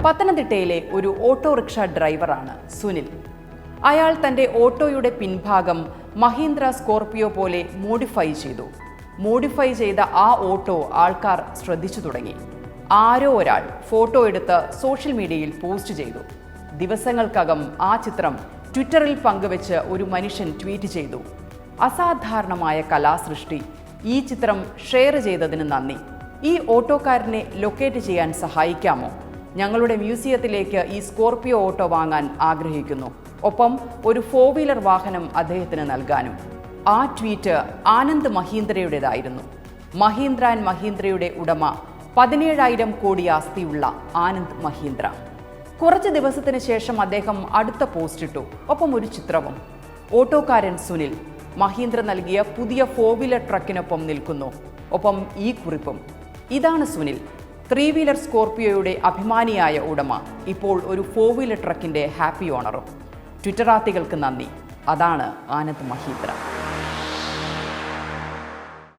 പത്തനംതിട്ടയിലെ ഒരു ഓട്ടോറിക്ഷ ഡ്രൈവറാണ് സുനിൽ. അയാൾ തൻ്റെ ഓട്ടോയുടെ പിൻഭാഗം മഹീന്ദ്ര സ്കോർപിയോ പോലെ മോഡിഫൈ ചെയ്തു. മോഡിഫൈ ചെയ്ത ആ ഓട്ടോ ആൾക്കാർ ശ്രദ്ധിച്ചു തുടങ്ങി. ആരോ ഒരാൾ ഫോട്ടോ എടുത്ത് സോഷ്യൽ മീഡിയയിൽ പോസ്റ്റ് ചെയ്തു. ദിവസങ്ങൾക്കകം ആ ചിത്രം ട്വിറ്ററിൽ പങ്കുവെച്ച് ഒരു മനുഷ്യൻ ട്വീറ്റ് ചെയ്തു: അസാധാരണമായ കലാസൃഷ്ടി, ഈ ചിത്രം ഷെയർ ചെയ്തതിന് നന്ദി. ഈ ഓട്ടോക്കാരനെ ലൊക്കേറ്റ് ചെയ്യാൻ സഹായിക്കാമോ? ഞങ്ങളുടെ മ്യൂസിയത്തിലേക്ക് ഈ സ്കോർപിയോ ഓട്ടോ വാങ്ങാൻ ആഗ്രഹിക്കുന്നു. ഒപ്പം ഒരു 4-വീലർ വാഹനം അദ്ദേഹത്തിന് നൽകാനും. ആ ട്വീറ്റ് ആനന്ദ് മഹീന്ദ്രയുടേതായിരുന്നു. മഹീന്ദ്ര ആൻഡ് മഹീന്ദ്രയുടെ ഉടമ 17,000 കോടി ആസ്തിയുള്ള ആനന്ദ് മഹീന്ദ്ര. കുറച്ച് ദിവസത്തിന് ശേഷം അദ്ദേഹം അടുത്ത പോസ്റ്റ് ഇട്ടു. ഒപ്പം ഒരു ചിത്രവും. ഓട്ടോക്കാരൻ സുനിൽ മഹീന്ദ്ര നൽകിയ പുതിയ 4-വീലർ ട്രക്കിനൊപ്പം നിൽക്കുന്നു. ഒപ്പം ഈ കുറിപ്പും: ഇതാണ് സുനിൽ, 3-വീലർ സ്കോർപിയോയുടെ അഭിമാനിയായ ഉടമ, ഇപ്പോൾ ഒരു 4-വീലർ ട്രക്കിന്റെ ഹാപ്പി ഓണറും. ട്വിറ്ററാത്തികൾക്ക് നന്ദി. അതാണ് ആനന്ദ് മഹീന്ദ്ര.